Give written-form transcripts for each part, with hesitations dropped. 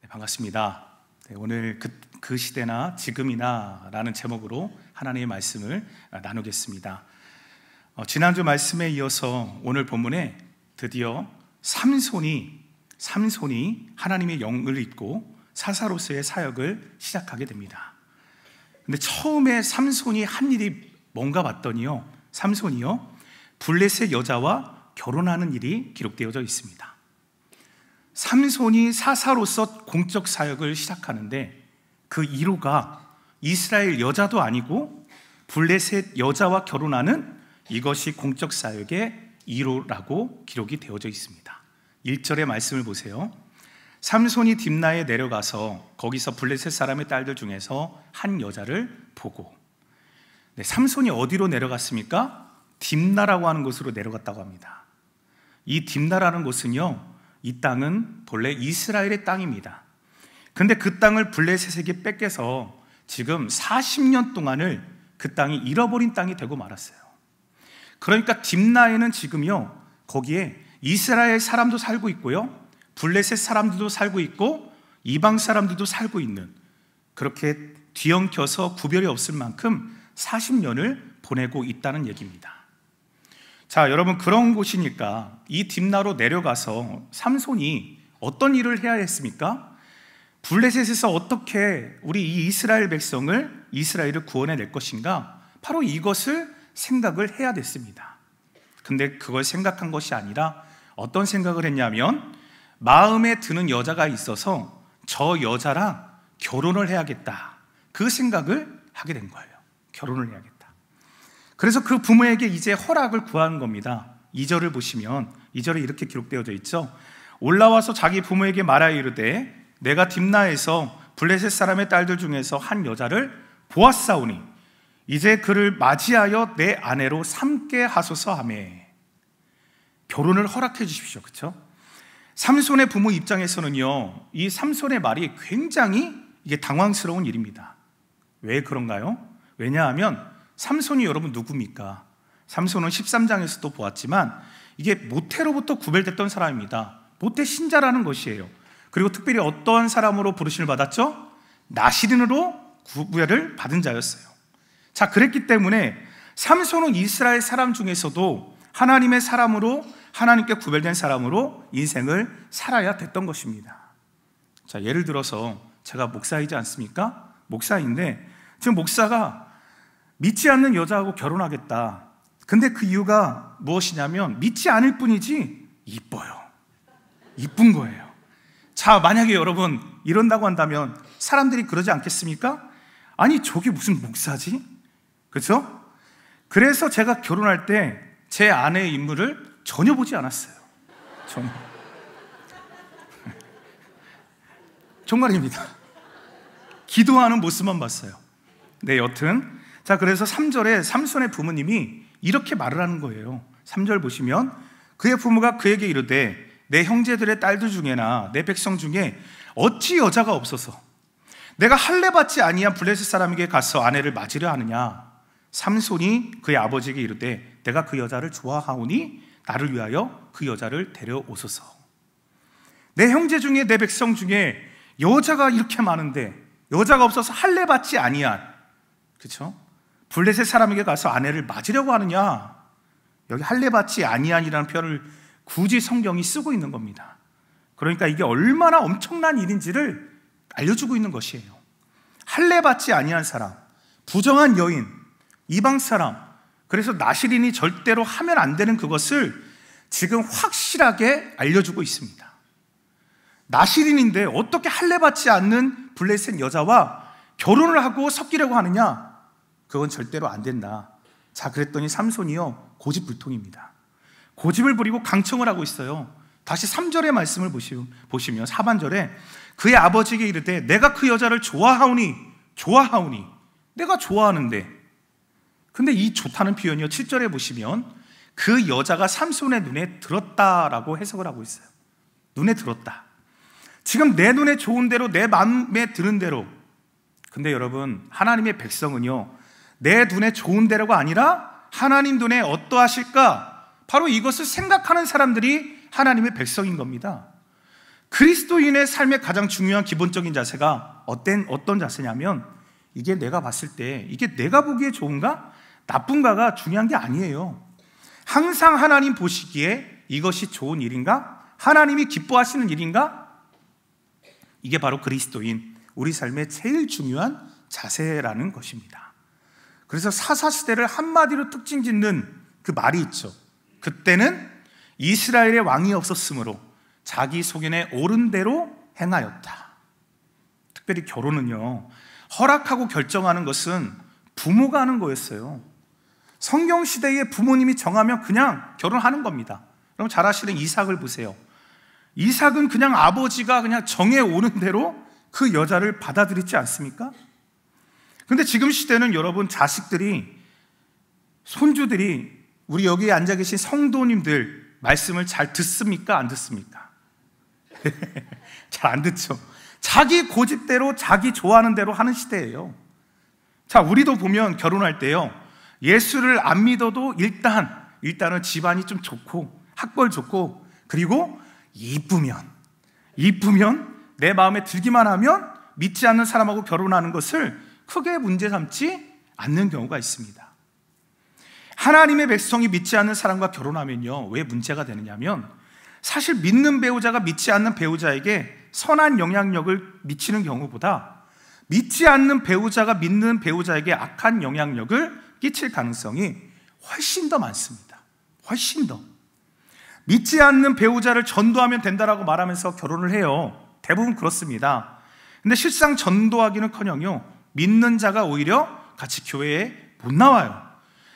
반갑습니다. 오늘 그 시대나 지금이나 라는 제목으로 하나님의 말씀을 나누겠습니다. 지난주 말씀에 이어서 오늘 본문에 드디어 삼손이 하나님의 영을 입고 사사로서의 사역을 시작하게 됩니다. 근데 처음에 삼손이 한 일이 뭔가 봤더니요, 삼손이요 블레셋 여자와 결혼하는 일이 기록되어져 있습니다. 삼손이 사사로서 공적 사역을 시작하는데 그 이유가 이스라엘 여자도 아니고 블레셋 여자와 결혼하는 이것이 공적 사역의 이유라고 기록이 되어져 있습니다. 1절의 말씀을 보세요. 삼손이 딥나에 내려가서 거기서 블레셋 사람의 딸들 중에서 한 여자를 보고, 삼손이 어디로 내려갔습니까? 딥나라고 하는 곳으로 내려갔다고 합니다. 이 딥나라는 곳은요, 이 땅은 본래 이스라엘의 땅입니다. 그런데 그 땅을 블레셋에게 뺏겨서 지금 40년 동안을 그 땅이 잃어버린 땅이 되고 말았어요. 그러니까 딥나에는 지금요, 거기에 이스라엘 사람도 살고 있고요, 블레셋 사람들도 살고 있고 이방 사람들도 살고 있는, 그렇게 뒤엉켜서 구별이 없을 만큼 40년을 보내고 있다는 얘기입니다. 자, 여러분, 그런 곳이니까 이 딥나로 내려가서 삼손이 어떤 일을 해야 했습니까? 블레셋에서 어떻게 우리 이 이스라엘 백성을, 이스라엘을 구원해낼 것인가? 바로 이것을 생각을 해야 됐습니다. 근데 그걸 생각한 것이 아니라 어떤 생각을 했냐면, 마음에 드는 여자가 있어서 저 여자랑 결혼을 해야겠다, 그 생각을 하게 된 거예요. 결혼을 해야겠다. 그래서 그 부모에게 이제 허락을 구한 겁니다. 2절을 보시면 2절에 이렇게 기록되어져 있죠. 올라와서 자기 부모에게 말하여 이르되 내가 딥나에서 블레셋 사람의 딸들 중에서 한 여자를 보았사오니 이제 그를 맞이하여 내 아내로 삼게 하소서 하매. 결혼을 허락해 주십시오. 그렇죠? 삼손의 부모 입장에서는요, 이 삼손의 말이 굉장히 이게 당황스러운 일입니다. 왜 그런가요? 왜냐하면 삼손이 여러분 누굽니까? 삼손은 13장에서도 보았지만 이게 모태로부터 구별됐던 사람입니다. 모태 신자라는 것이에요. 그리고 특별히 어떠한 사람으로 부르심을 받았죠? 나시린으로 구별을 받은 자였어요. 자, 그랬기 때문에 삼손은 이스라엘 사람 중에서도 하나님의 사람으로, 하나님께 구별된 사람으로 인생을 살아야 됐던 것입니다. 자, 예를 들어서 제가 목사이지 않습니까? 목사인데 지금 목사가 믿지 않는 여자하고 결혼하겠다. 근데 그 이유가 무엇이냐면 믿지 않을 뿐이지 이뻐요. 이쁜 거예요. 자, 만약에 여러분 이런다고 한다면 사람들이 그러지 않겠습니까? 아니, 저게 무슨 목사지? 그렇죠? 그래서 제가 결혼할 때 제 아내의 인물을 전혀 보지 않았어요. 전혀. 정말입니다. 기도하는 모습만 봤어요. 네, 여튼 자, 그래서 3절에 삼손의 부모님이 이렇게 말을 하는 거예요. 3절 보시면 그의 부모가 그에게 이르되 내 형제들의 딸들 중에나 내 백성 중에 어찌 여자가 없어서 내가 할례 받지 아니한 블레셋 사람에게 가서 아내를 맞으려 하느냐. 삼손이 그의 아버지에게 이르되 내가 그 여자를 좋아하오니 나를 위하여 그 여자를 데려오소서. 내 형제 중에, 내 백성 중에 여자가 이렇게 많은데 여자가 없어서 할례 받지 아니한, 그렇죠? 블레셋 사람에게 가서 아내를 맞으려고 하느냐. 여기 할례 받지 아니한이라는 표현을 굳이 성경이 쓰고 있는 겁니다. 그러니까 이게 얼마나 엄청난 일인지를 알려주고 있는 것이에요. 할례 받지 아니한 사람, 부정한 여인, 이방 사람, 그래서 나시린이 절대로 하면 안 되는 그것을 지금 확실하게 알려주고 있습니다. 나시린인데 어떻게 할례 받지 않는 블레셋 여자와 결혼을 하고 섞이려고 하느냐? 그건 절대로 안 된다. 자, 그랬더니 삼손이요, 고집불통입니다. 고집을 부리고 강청을 하고 있어요. 다시 3절의 말씀을 보시면 하반절에 그의 아버지에게 이르되 내가 그 여자를 좋아하오니 내가 좋아하는데, 근데 이 좋다는 표현이요, 7절에 보시면 그 여자가 삼손의 눈에 들었다라고 해석을 하고 있어요. 눈에 들었다. 지금 내 눈에 좋은 대로, 내 마음에 드는 대로. 근데 여러분, 하나님의 백성은요, 내 눈에 좋은 대로가 아니라 하나님 눈에 어떠하실까? 바로 이것을 생각하는 사람들이 하나님의 백성인 겁니다. 그리스도인의 삶의 가장 중요한 기본적인 자세가 어떤 자세냐면, 이게 내가 봤을 때 이게 내가 보기에 좋은가 나쁜가가 중요한 게 아니에요. 항상 하나님 보시기에 이것이 좋은 일인가, 하나님이 기뻐하시는 일인가, 이게 바로 그리스도인 우리 삶의 제일 중요한 자세라는 것입니다. 그래서 사사시대를 한마디로 특징 짓는 그 말이 있죠. 그때는 이스라엘의 왕이 없었으므로 자기 소견에 옳은 대로 행하였다. 특별히 결혼은요, 허락하고 결정하는 것은 부모가 하는 거였어요. 성경 시대에 부모님이 정하면 그냥 결혼하는 겁니다. 그럼 잘 아시는 이삭을 보세요. 이삭은 그냥 아버지가 그냥 정해오는 대로 그 여자를 받아들이지 않습니까? 근데 지금 시대는 여러분, 자식들이, 손주들이 우리 여기에 앉아 계신 성도님들 말씀을 잘 듣습니까? 안 듣습니까? 잘 안 듣죠. 자기 고집대로 자기 좋아하는 대로 하는 시대예요. 자, 우리도 보면 결혼할 때요, 예수를 안 믿어도 일단은 집안이 좀 좋고 학벌 좋고 그리고 이쁘면 내 마음에 들기만 하면 믿지 않는 사람하고 결혼하는 것을 크게 문제 삼지 않는 경우가 있습니다. 하나님의 백성이 믿지 않는 사람과 결혼하면요, 왜 문제가 되느냐면, 사실 믿는 배우자가 믿지 않는 배우자에게 선한 영향력을 미치는 경우보다 믿지 않는 배우자가 믿는 배우자에게 악한 영향력을 끼칠 가능성이 훨씬 더 많습니다. 훨씬 더. 믿지 않는 배우자를 전도하면 된다라고 말하면서 결혼을 해요. 대부분 그렇습니다. 근데 실상 전도하기는커녕요, 믿는 자가 오히려 같이 교회에 못 나와요.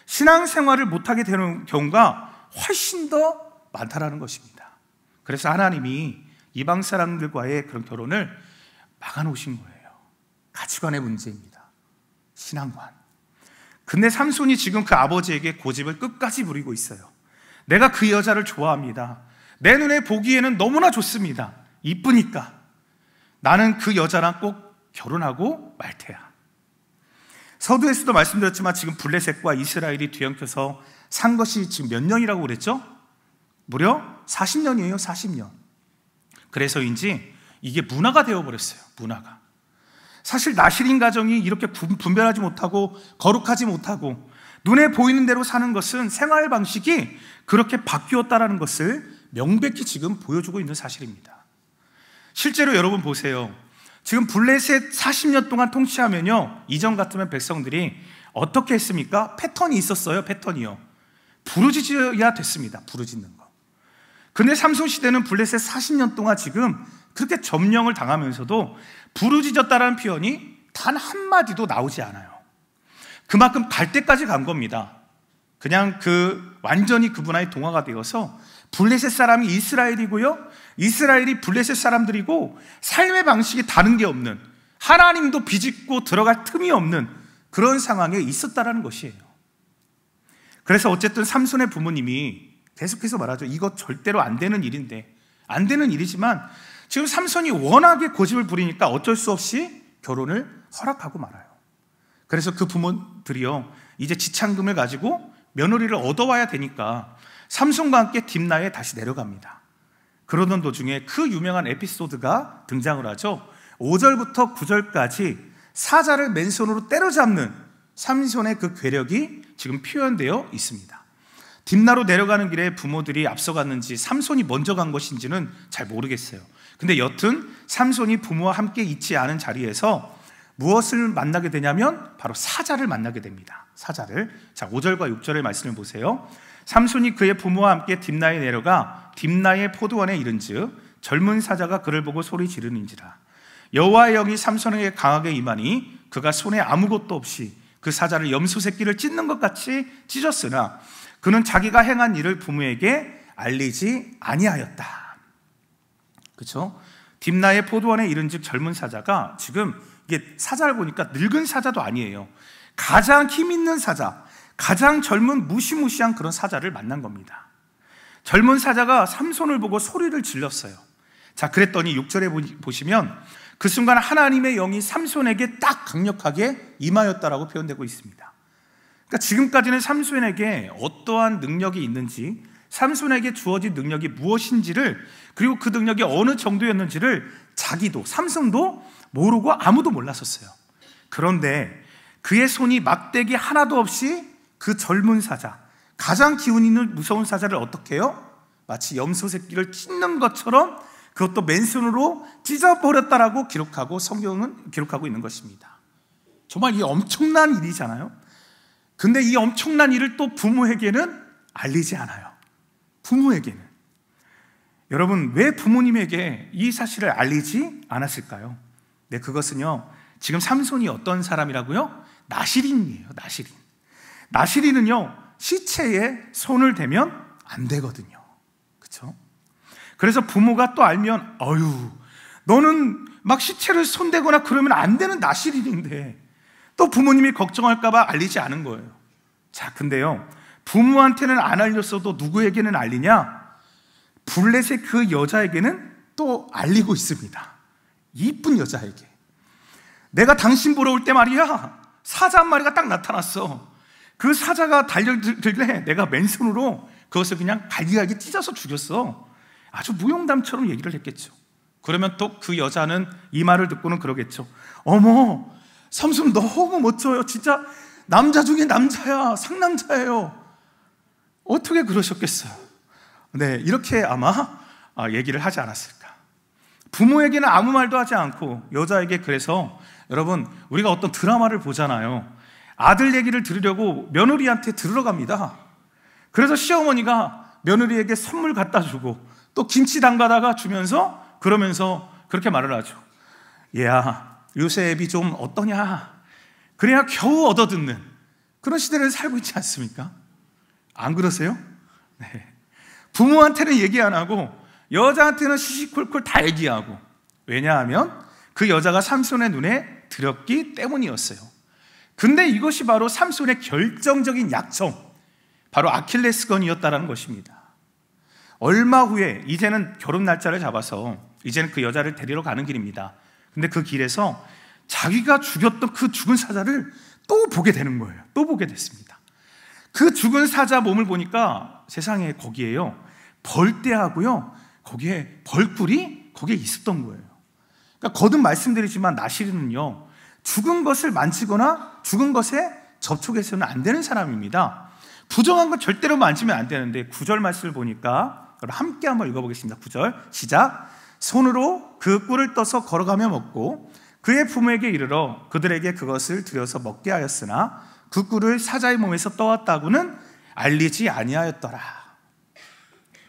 신앙생활을 못하게 되는 경우가 훨씬 더 많다라는 것입니다. 그래서 하나님이 이방 사람들과의 그런 결혼을 막아놓으신 거예요. 가치관의 문제입니다. 신앙관. 근데 삼손이 지금 그 아버지에게 고집을 끝까지 부리고 있어요. 내가 그 여자를 좋아합니다. 내 눈에 보기에는 너무나 좋습니다. 이쁘니까 나는 그 여자랑 꼭 결혼하고 말 테야. 서두에서도 말씀드렸지만 지금 블레셋과 이스라엘이 뒤엉켜서 산 것이 지금 몇 년이라고 그랬죠? 무려 40년이에요. 40년. 그래서인지 이게 문화가 되어버렸어요. 문화가. 사실 나실인 가정이 이렇게 분별하지 못하고 거룩하지 못하고 눈에 보이는 대로 사는 것은 생활 방식이 그렇게 바뀌었다는 것을 명백히 지금 보여주고 있는 사실입니다. 실제로 여러분 보세요. 지금 블레셋 40년 동안 통치하면요, 이전 같으면 백성들이 어떻게 했습니까? 패턴이 있었어요. 패턴이요. 부르짖어야 됐습니다. 부르짖는 거. 근데 삼손 시대는 블레셋 40년 동안 지금 그렇게 점령을 당하면서도 부르짖었다라는 표현이 단 한마디도 나오지 않아요. 그만큼 갈 때까지 간 겁니다. 그냥 완전히 그 문화에 동화가 되어서 블레셋 사람이 이스라엘이고요, 이스라엘이 블레셋 사람들이고, 삶의 방식이 다른 게 없는, 하나님도 비집고 들어갈 틈이 없는 그런 상황에 있었다라는 것이에요. 그래서 어쨌든 삼손의 부모님이 계속해서 말하죠. 이거 절대로 안 되는 일인데, 안 되는 일이지만 지금 삼손이 워낙에 고집을 부리니까 어쩔 수 없이 결혼을 허락하고 말아요. 그래서 그 부모들이요, 이제 지참금을 가지고 며느리를 얻어와야 되니까 삼손과 함께 딥나에 다시 내려갑니다. 그러던 도중에 그 유명한 에피소드가 등장을 하죠. 5절부터 9절까지 사자를 맨손으로 때려잡는 삼손의 그 괴력이 지금 표현되어 있습니다. 딥나로 내려가는 길에 부모들이 앞서갔는지 삼손이 먼저 간 것인지는 잘 모르겠어요. 근데 여튼 삼손이 부모와 함께 있지 않은 자리에서 무엇을 만나게 되냐면 바로 사자를 만나게 됩니다. 사자를. 자, 5절과 6절의 말씀을 보세요. 삼손이 그의 부모와 함께 딥나에 내려가 딥나의 포도원에 이른즉 젊은 사자가 그를 보고 소리 지르는지라. 여호와의 영이 삼손에게 강하게 임하니 그가 손에 아무것도 없이 그 사자를 염소 새끼를 찢는 것 같이 찢었으나 그는 자기가 행한 일을 부모에게 알리지 아니하였다. 그렇죠? 딥나의 포도원에 이른즉 젊은 사자가, 지금 이게 사자를 보니까 늙은 사자도 아니에요. 가장 힘 있는 사자, 가장 젊은 무시무시한 그런 사자를 만난 겁니다. 젊은 사자가 삼손을 보고 소리를 질렀어요. 자, 그랬더니 6절에 보시면 그 순간 하나님의 영이 삼손에게 딱 강력하게 임하였다라고 표현되고 있습니다. 그러니까 지금까지는 삼손에게 어떠한 능력이 있는지, 삼손에게 주어진 능력이 무엇인지를, 그리고 그 능력이 어느 정도였는지를 자기도, 삼손도 모르고 아무도 몰랐었어요. 그런데 그의 손이 막대기 하나도 없이 그 젊은 사자, 가장 기운 있는 무서운 사자를 어떻게 해요? 마치 염소 새끼를 찢는 것처럼 그것도 맨손으로 찢어버렸다라고 성경은 기록하고 있는 것입니다. 정말 이 엄청난 일이잖아요. 근데 이 엄청난 일을 또 부모에게는 알리지 않아요. 부모에게는. 여러분, 왜 부모님에게 이 사실을 알리지 않았을까요? 네, 그것은요, 지금 삼손이 어떤 사람이라고요? 나실인이에요. 나실인은요, 시체에 손을 대면 안 되거든요. 그렇죠? 그래서 부모가 또 알면, 너는 막 시체를 손대거나 그러면 안 되는 나실인인데, 또 부모님이 걱정할까봐 알리지 않은 거예요. 자, 근데요, 부모한테는 안 알렸어도 누구에게는 알리냐? 블레셋 그 여자에게는 또 알리고 있습니다. 이쁜 여자에게. 내가 당신 보러 올 때 말이야, 사자 한 마리가 딱 나타났어. 그 사자가 달려들길래 내가 맨손으로 그것을 그냥 갈기갈기 찢어서 죽였어. 아주 무용담처럼 얘기를 했겠죠. 그러면 또 그 여자는 이 말을 듣고는 그러겠죠. 어머, 삼손 너무 멋져요. 진짜 남자 중에 남자야. 상남자예요. 어떻게 그러셨겠어요? 네, 이렇게 아마 얘기를 하지 않았을까. 부모에게는 아무 말도 하지 않고 여자에게, 그래서 여러분, 우리가 어떤 드라마를 보잖아요. 아들 얘기를 들으려고 며느리한테 들으러 갑니다. 그래서 시어머니가 며느리에게 선물 갖다 주고 또 김치 담가다가 주면서, 그러면서 그렇게 말을 하죠. 얘야, 요새 애비 좀 어떠냐? 그래야 겨우 얻어듣는 그런 시대를 살고 있지 않습니까? 안 그러세요? 네. 부모한테는 얘기 안 하고 여자한테는 시시콜콜 다 얘기하고. 왜냐하면 그 여자가 삼손의 눈에 들었기 때문이었어요. 근데 이것이 바로 삼손의 결정적인 약점, 바로 아킬레스건이었다는 것입니다. 얼마 후에 이제는 결혼 날짜를 잡아서 이제는 그 여자를 데리러 가는 길입니다. 근데 그 길에서 자기가 죽였던 그 죽은 사자를 또 보게 되는 거예요. 또 보게 됐습니다. 그 죽은 사자 몸을 보니까 세상에 거기에요, 벌떼하고요, 거기에 벌꿀이 거기에 있었던 거예요. 그러니까 거듭 말씀드리지만 나실은요, 죽은 것을 만지거나 죽은 것에 접촉해서는 안 되는 사람입니다. 부정한 건 절대로 만지면 안 되는데 9절 말씀을 보니까 함께 한번 읽어보겠습니다. 9절 시작. 손으로 그 꿀을 떠서 걸어가며 먹고 그의 부모에게 이르러 그들에게 그것을 들여서 먹게 하였으나 그 꿀을 사자의 몸에서 떠왔다고는 알리지 아니하였더라.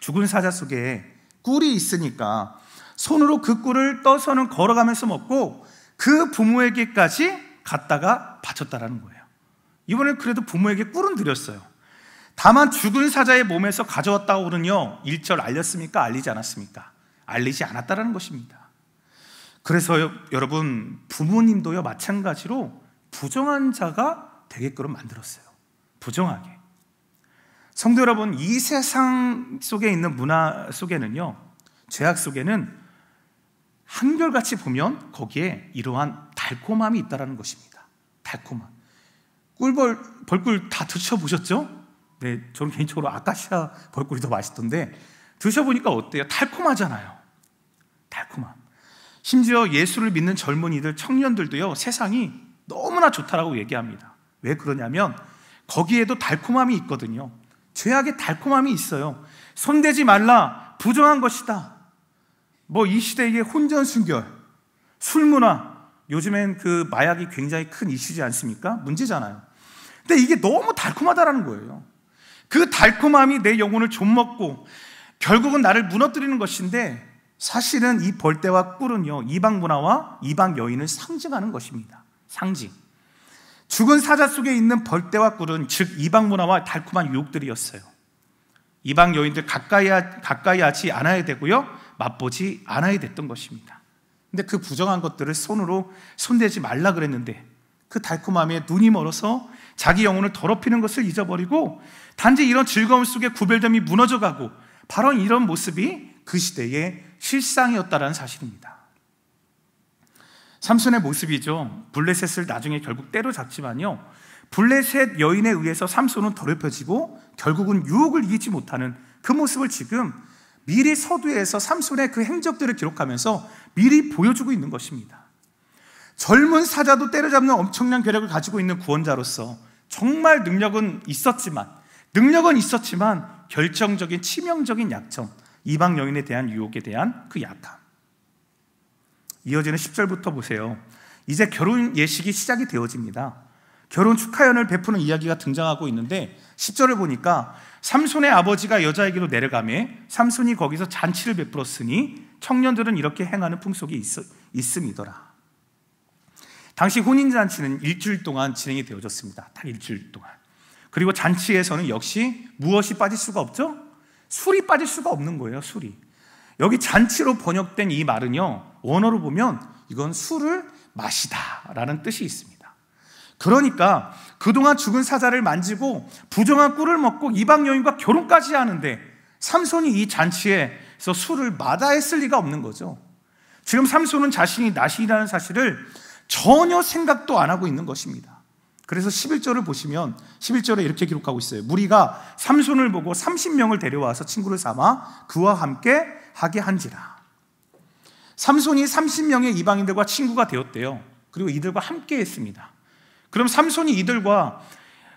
죽은 사자 속에 꿀이 있으니까 손으로 그 꿀을 떠서는 걸어가면서 먹고 그 부모에게까지 갔다가 바쳤다라는 거예요. 이번엔 그래도 부모에게 꿀은 드렸어요. 다만 죽은 사자의 몸에서 가져왔다고는요, 1절 알렸습니까? 알리지 않았습니까? 알리지 않았다라는 것입니다. 그래서 여러분, 부모님도요, 마찬가지로 부정한 자가 되게끔 만들었어요. 부정하게. 성도 여러분, 이 세상 속에 있는 문화 속에는요, 죄악 속에는 한결같이 보면 거기에 이러한 달콤함이 있다는 것입니다. 달콤함. 벌꿀 다 드셔보셨죠? 네, 저는 개인적으로 아카시아 벌꿀이 더 맛있던데 드셔보니까 어때요? 달콤하잖아요. 달콤함. 심지어 예수를 믿는 젊은이들, 청년들도요, 세상이 너무나 좋다라고 얘기합니다. 왜 그러냐면 거기에도 달콤함이 있거든요. 죄악의 달콤함이 있어요. 손대지 말라, 부정한 것이다. 이 시대의 혼전순결, 술문화, 요즘엔 그 마약이 굉장히 큰 이슈지 않습니까? 문제잖아요. 근데 이게 너무 달콤하다라는 거예요. 그 달콤함이 내 영혼을 좀먹고 결국은 나를 무너뜨리는 것인데, 사실은 이 벌떼와 꿀은요, 이방 문화와 이방 여인을 상징하는 것입니다. 상징. 죽은 사자 속에 있는 벌떼와 꿀은 즉 이방 문화와 달콤한 유혹들이었어요. 이방 여인들 가까이 하지 않아야 되고요, 맛보지 않아야 됐던 것입니다. 근데 그 부정한 것들을 손대지 말라 그랬는데 그 달콤함에 눈이 멀어서 자기 영혼을 더럽히는 것을 잊어버리고 단지 이런 즐거움 속에 구별됨이 무너져가고, 바로 이런 모습이 그 시대의 실상이었다는 사실입니다. 삼손의 모습이죠. 블레셋을 나중에 결국 때려잡지만요, 블레셋 여인에 의해서 삼손은 더럽혀지고 결국은 유혹을 이기지 못하는 그 모습을 지금 미리 서두에서 삼손의 그 행적들을 기록하면서 미리 보여주고 있는 것입니다. 젊은 사자도 때려잡는 엄청난 괴력을 가지고 있는 구원자로서 정말 능력은 있었지만 결정적인 치명적인 약점, 이방 여인에 대한 유혹에 대한 그 약함. 이어지는 10절부터 보세요. 이제 결혼 예식이 시작이 되어집니다. 결혼 축하연을 베푸는 이야기가 등장하고 있는데 10절을 보니까 삼손의 아버지가 여자에게로 내려가매 삼손이 거기서 잔치를 베풀었으니 청년들은 이렇게 행하는 풍속이 있음이더라. 당시 혼인잔치는 일주일 동안 진행이 되어졌습니다. 딱 일주일 동안. 그리고 잔치에서는 역시 무엇이 빠질 수가 없죠? 술이 빠질 수가 없는 거예요. 술이. 여기 잔치로 번역된 이 말은요, 원어로 보면 이건 술을 마시다 라는 뜻이 있습니다. 그러니까 그동안 죽은 사자를 만지고 부정한 꿀을 먹고 이방 여인과 결혼까지 하는데 삼손이 이 잔치에서 술을 마다했을 리가 없는 거죠. 지금 삼손은 자신이 나신이라는 사실을 전혀 생각도 안 하고 있는 것입니다. 그래서 11절을 보시면 11절에 이렇게 기록하고 있어요. 무리가 삼손을 보고 30명을 데려와서 친구를 삼아 그와 함께 하게 한지라. 삼손이 30명의 이방인들과 친구가 되었대요. 그리고 이들과 함께 했습니다. 그럼 삼손이 이들과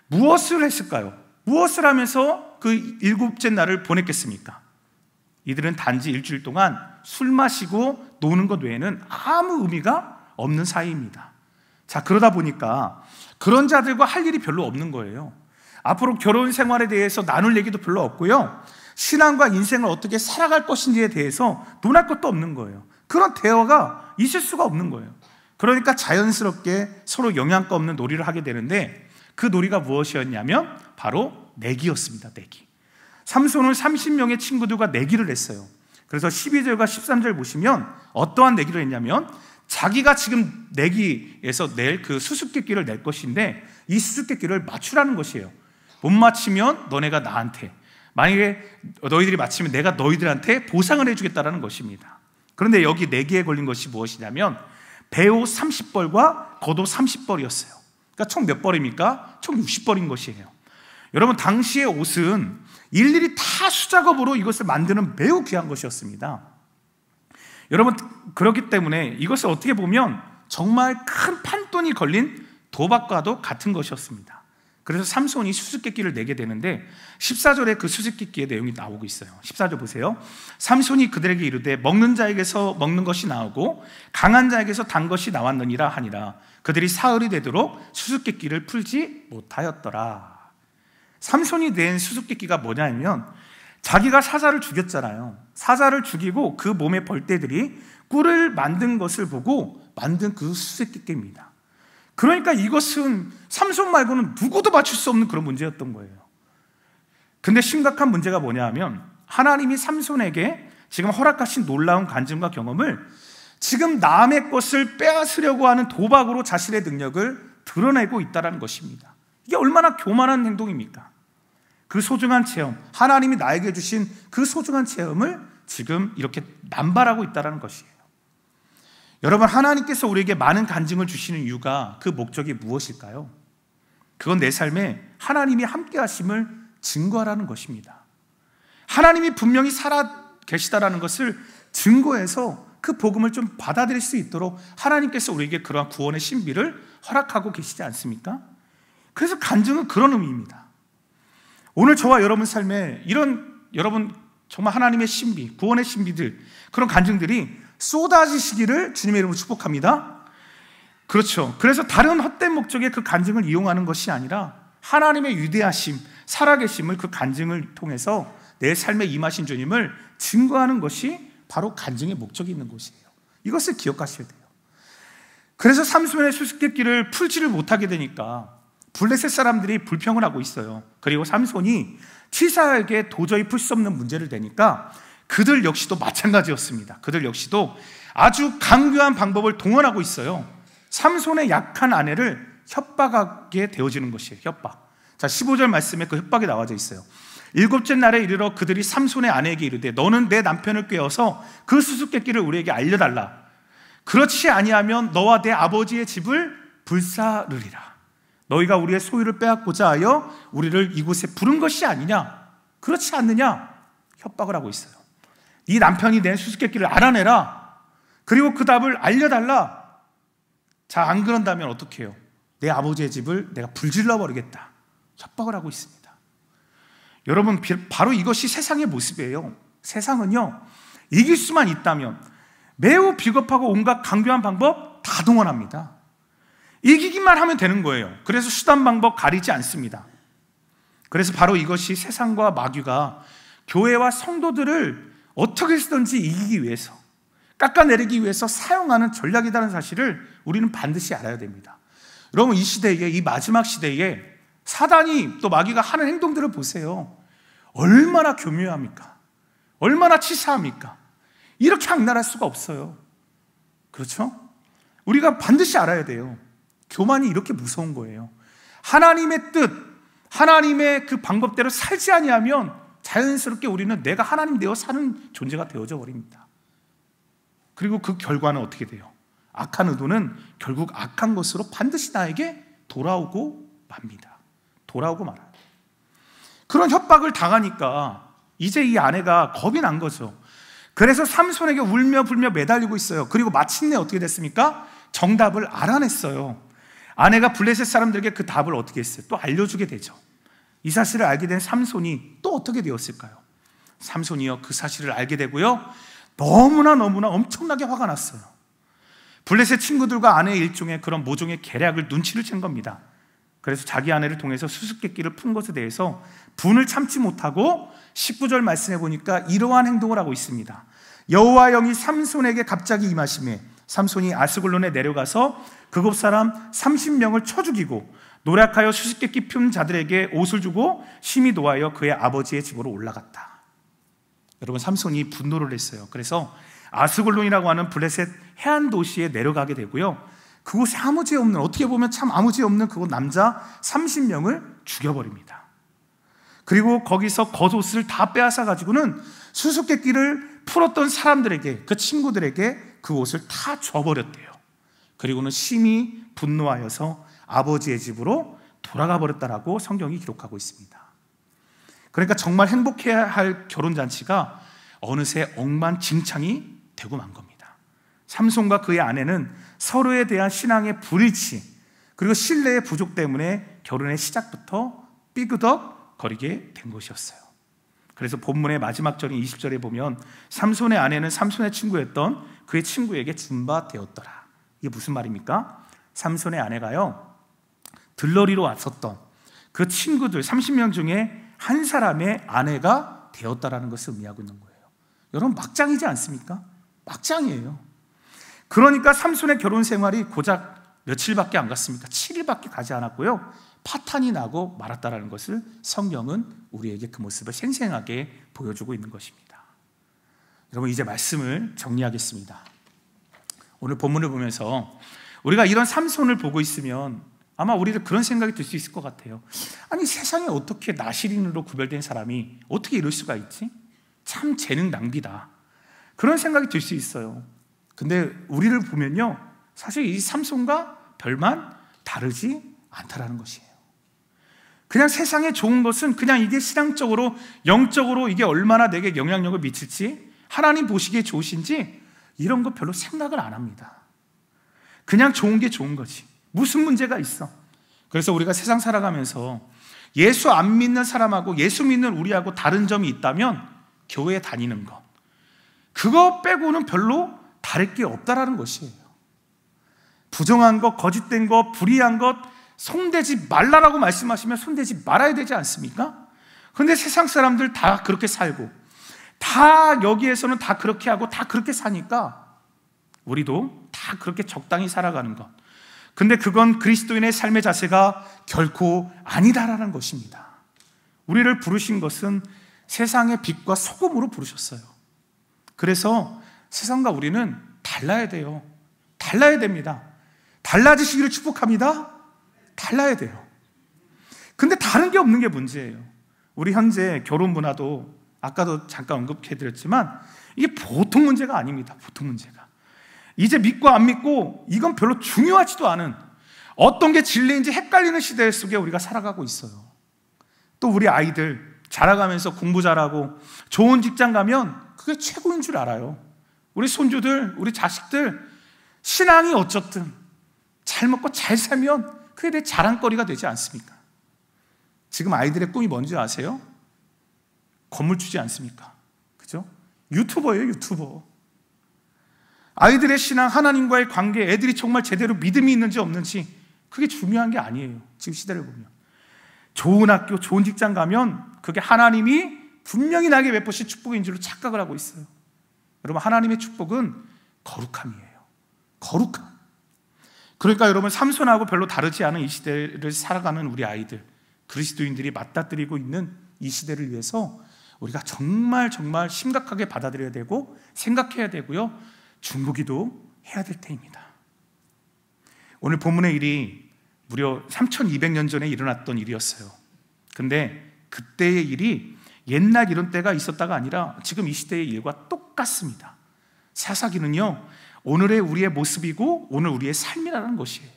무엇을 했을까요? 무엇을 하면서 그 일곱째 날을 보냈겠습니까? 이들은 단지 일주일 동안 술 마시고 노는 것 외에는 아무 의미가 없는 사이입니다. 자, 그러다 보니까 그런 자들과 할 일이 별로 없는 거예요. 앞으로 결혼 생활에 대해서 나눌 얘기도 별로 없고요, 신앙과 인생을 어떻게 살아갈 것인지에 대해서 논할 것도 없는 거예요. 그런 대화가 있을 수가 없는 거예요. 그러니까 자연스럽게 서로 영양가 없는 놀이를 하게 되는데 그 놀이가 무엇이었냐면 바로 내기였습니다. 내기. 삼손은 30명의 친구들과 내기를 했어요. 그래서 12절과 13절 보시면 어떠한 내기를 했냐면 자기가 지금 내기에서 낼 그 수수께끼를 낼 것인데 이 수수께끼를 맞추라는 것이에요. 못 맞히면 너네가 나한테, 만약에 너희들이 맞히면 내가 너희들한테 보상을 해주겠다라는 것입니다. 그런데 여기 내기에 걸린 것이 무엇이냐면 배옷 30벌과 겉옷 30벌이었어요. 그러니까 총 몇 벌입니까? 총 60벌인 것이에요. 여러분, 당시의 옷은 일일이 다 수작업으로 이것을 만드는 매우 귀한 것이었습니다. 여러분, 그렇기 때문에 이것을 어떻게 보면 정말 큰 판돈이 걸린 도박과도 같은 것이었습니다. 그래서 삼손이 수수께끼를 내게 되는데 14절에 그 수수께끼의 내용이 나오고 있어요. 14절 보세요. 삼손이 그들에게 이르되 먹는 자에게서 먹는 것이 나오고 강한 자에게서 단 것이 나왔느니라 하니라. 그들이 사흘이 되도록 수수께끼를 풀지 못하였더라. 삼손이 낸 수수께끼가 뭐냐면 자기가 사자를 죽였잖아요. 사자를 죽이고 그 몸의 벌떼들이 꿀을 만든 것을 보고 만든 그 수수께끼입니다. 그러니까 이것은 삼손 말고는 누구도 맞출 수 없는 그런 문제였던 거예요. 근데 심각한 문제가 뭐냐 하면 하나님이 삼손에게 지금 허락하신 놀라운 간증과 경험을 지금 남의 것을 빼앗으려고 하는 도박으로 자신의 능력을 드러내고 있다는 것입니다. 이게 얼마나 교만한 행동입니까? 그 소중한 체험, 하나님이 나에게 주신 그 소중한 체험을 지금 이렇게 남발하고 있다는 것이에요. 여러분, 하나님께서 우리에게 많은 간증을 주시는 이유가, 그 목적이 무엇일까요? 그건 내 삶에 하나님이 함께 하심을 증거하라는 것입니다. 하나님이 분명히 살아 계시다라는 것을 증거해서 그 복음을 좀 받아들일 수 있도록 하나님께서 우리에게 그러한 구원의 신비를 허락하고 계시지 않습니까? 그래서 간증은 그런 의미입니다. 오늘 저와 여러분 삶에 이런, 여러분 정말 하나님의 신비, 구원의 신비들, 그런 간증들이 쏟아지시기를 주님의 이름으로 축복합니다. 그렇죠. 그래서 다른 헛된 목적에 그 간증을 이용하는 것이 아니라 하나님의 위대하심, 살아계심을 그 간증을 통해서 내 삶에 임하신 주님을 증거하는 것이 바로 간증의 목적이 있는 것이에요. 이것을 기억하셔야 돼요. 그래서 삼손의 수수께끼를 풀지를 못하게 되니까 블레셋 사람들이 불평을 하고 있어요. 그리고 삼손이 치사에게 도저히 풀 수 없는 문제를 내니까 그들 역시도 마찬가지였습니다. 그들 역시도 아주 강교한 방법을 동원하고 있어요. 삼손의 약한 아내를 협박하게 되어지는 것이에요. 협박. 자, 15절 말씀에 그 협박이 나와져 있어요. 일곱째 날에 이르러 그들이 삼손의 아내에게 이르되 너는 내 남편을 꾀어서 그 수수께끼를 우리에게 알려달라. 그렇지 아니하면 너와 내 아버지의 집을 불사르리라. 너희가 우리의 소유를 빼앗고자 하여 우리를 이곳에 부른 것이 아니냐? 그렇지 않느냐? 협박을 하고 있어요. 네 남편이 내 수수께끼를 알아내라. 그리고 그 답을 알려달라. 자, 안 그런다면 어떻게 해요? 내 아버지의 집을 내가 불질러 버리겠다. 협박을 하고 있습니다. 여러분, 바로 이것이 세상의 모습이에요. 세상은요, 이길 수만 있다면 매우 비겁하고 온갖 강교한 방법 다 동원합니다. 이기기만 하면 되는 거예요. 그래서 수단 방법 가리지 않습니다. 그래서 바로 이것이 세상과 마귀가 교회와 성도들을 어떻게 해서든지 이기기 위해서, 깎아내리기 위해서 사용하는 전략이라는 사실을 우리는 반드시 알아야 됩니다. 여러분, 이 시대에, 이 마지막 시대에 사단이 또 마귀가 하는 행동들을 보세요. 얼마나 교묘합니까? 얼마나 치사합니까? 이렇게 악랄할 수가 없어요. 그렇죠? 우리가 반드시 알아야 돼요. 교만이 이렇게 무서운 거예요. 하나님의 뜻, 하나님의 그 방법대로 살지 아니하면 자연스럽게 우리는 내가 하나님 되어 사는 존재가 되어져 버립니다. 그리고 그 결과는 어떻게 돼요? 악한 의도는 결국 악한 것으로 반드시 나에게 돌아오고 맙니다. 돌아오고 말아요. 그런 협박을 당하니까 이제 이 아내가 겁이 난 거죠. 그래서 삼손에게 울며 불며 매달리고 있어요. 그리고 마침내 어떻게 됐습니까? 정답을 알아냈어요. 아내가 블레셋 사람들에게 그 답을 어떻게 했어요? 또 알려주게 되죠. 이 사실을 알게 된 삼손이 또 어떻게 되었을까요? 삼손이요, 그 사실을 알게 되고요, 너무나 엄청나게 화가 났어요. 블레셋 친구들과 아내의 일종의 그런 모종의 계략을 눈치를 챈 겁니다. 그래서 자기 아내를 통해서 수수께끼를 푼 것에 대해서 분을 참지 못하고 19절 말씀해 보니까 이러한 행동을 하고 있습니다. 여호와 영이 삼손에게 갑자기 임하시매 삼손이 아스글론에 내려가서 그곳 사람 30명을 쳐 죽이고 노력하여 수수께끼 푼 자들에게 옷을 주고 심히 노하여 그의 아버지의 집으로 올라갔다. 여러분, 삼손이 분노를 했어요. 그래서 아스글론이라고 하는 블레셋 해안 도시에 내려가게 되고요, 그곳에 아무 죄 없는, 어떻게 보면 참 아무 죄 없는 그곳 남자 30명을 죽여버립니다. 그리고 거기서 겉옷을 다 빼앗아 가지고는 수수께끼를 풀었던 사람들에게, 그 친구들에게 그 옷을 다 줘버렸대요. 그리고는 심히 분노하여서 아버지의 집으로 돌아가 버렸다라고 성경이 기록하고 있습니다. 그러니까 정말 행복해야 할 결혼잔치가 어느새 엉망진창이 되고 만 겁니다. 삼손과 그의 아내는 서로에 대한 신앙의 불일치, 그리고 신뢰의 부족 때문에 결혼의 시작부터 삐그덕 거리게 된 것이었어요. 그래서 본문의 마지막 절인 20절에 보면 삼손의 아내는 삼손의 친구였던 그의 친구에게 준 바 되었더라. 이게 무슨 말입니까? 삼손의 아내가요, 들러리로 왔었던 그 친구들 30명 중에 한 사람의 아내가 되었다라는 것을 의미하고 있는 거예요. 여러분, 막장이지 않습니까? 막장이에요. 그러니까 삼손의 결혼 생활이 고작 며칠밖에 안 갔습니까? 7일밖에 가지 않았고요, 파탄이 나고 말았다라는 것을 성경은 우리에게 그 모습을 생생하게 보여주고 있는 것입니다. 여러분, 이제 말씀을 정리하겠습니다. 오늘 본문을 보면서 우리가 이런 삼손을 보고 있으면 아마 우리들 그런 생각이 들 수 있을 것 같아요. 아니, 세상에 어떻게 나시린으로 구별된 사람이 어떻게 이럴 수가 있지? 참 재능 낭비다. 그런 생각이 들 수 있어요. 근데 우리를 보면요, 사실 이 삼손과 별반 다르지 않다라는 것이에요. 그냥 세상에 좋은 것은 그냥 이게 신앙적으로, 영적으로 이게 얼마나 내게 영향력을 미칠지, 하나님 보시기에 좋으신지 이런 거 별로 생각을 안 합니다. 그냥 좋은 게 좋은 거지. 무슨 문제가 있어? 그래서 우리가 세상 살아가면서 예수 안 믿는 사람하고 예수 믿는 우리하고 다른 점이 있다면 교회에 다니는 것, 그거 빼고는 별로 다를 게 없다라는 것이에요. 부정한 것, 거짓된 것, 불의한 것 손대지 말라라고 말씀하시면 손대지 말아야 되지 않습니까? 그런데 세상 사람들 다 그렇게 살고 다 여기에서는 다 그렇게 하고 다 그렇게 사니까 우리도 다 그렇게 적당히 살아가는 것, 근데 그건 그리스도인의 삶의 자세가 결코 아니다라는 것입니다. 우리를 부르신 것은 세상의 빛과 소금으로 부르셨어요. 그래서 세상과 우리는 달라야 돼요. 달라야 됩니다. 달라지시기를 축복합니다. 달라야 돼요. 근데 다른 게 없는 게 문제예요. 우리 현재 결혼 문화도 아까도 잠깐 언급해드렸지만 이게 보통 문제가 아닙니다. 보통 문제가. 이제 믿고 안 믿고 이건 별로 중요하지도 않은, 어떤 게 진리인지 헷갈리는 시대 속에 우리가 살아가고 있어요. 또 우리 아이들 자라가면서 공부 잘하고 좋은 직장 가면 그게 최고인 줄 알아요. 우리 손주들, 우리 자식들 신앙이 어쨌든 잘 먹고 잘 살면 그게 내 자랑거리가 되지 않습니까? 지금 아이들의 꿈이 뭔지 아세요? 건물주지 않습니까? 그죠? 유튜버예요, 유튜버. 아이들의 신앙, 하나님과의 관계, 애들이 정말 제대로 믿음이 있는지 없는지 그게 중요한 게 아니에요. 지금 시대를 보면 좋은 학교, 좋은 직장 가면 그게 하나님이 분명히 나에게 베푸신 축복인 줄로 착각을 하고 있어요. 여러분, 하나님의 축복은 거룩함이에요. 거룩함. 그러니까 여러분, 삼손하고 별로 다르지 않은 이 시대를 살아가는 우리 아이들, 그리스도인들이 맞닥뜨리고 있는 이 시대를 위해서 우리가 정말 심각하게 받아들여야 되고 생각해야 되고요, 중보기도 해야 될 때입니다. 오늘 본문의 일이 무려 3200년 전에 일어났던 일이었어요. 근데 그때의 일이 옛날 이런 때가 있었다가 아니라 지금 이 시대의 일과 똑같습니다. 사사기는요, 오늘의 우리의 모습이고 오늘 우리의 삶이라는 것이에요.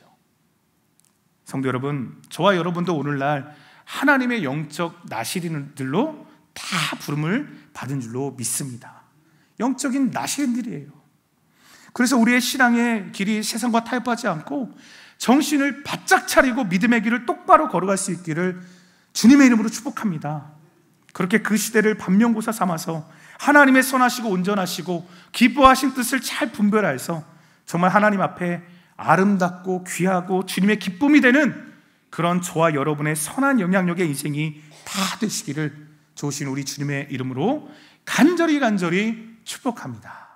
성도 여러분, 저와 여러분도 오늘날 하나님의 영적 나시린들로 다 부름을 받은 줄로 믿습니다. 영적인 나시린들이에요. 그래서 우리의 신앙의 길이 세상과 타협하지 않고 정신을 바짝 차리고 믿음의 길을 똑바로 걸어갈 수 있기를 주님의 이름으로 축복합니다. 그렇게 그 시대를 반면교사 삼아서 하나님의 선하시고 온전하시고 기뻐하신 뜻을 잘 분별해서 정말 하나님 앞에 아름답고 귀하고 주님의 기쁨이 되는 그런 저와 여러분의 선한 영향력의 인생이 다 되시기를 좋으신 우리 주님의 이름으로 간절히 축복합니다.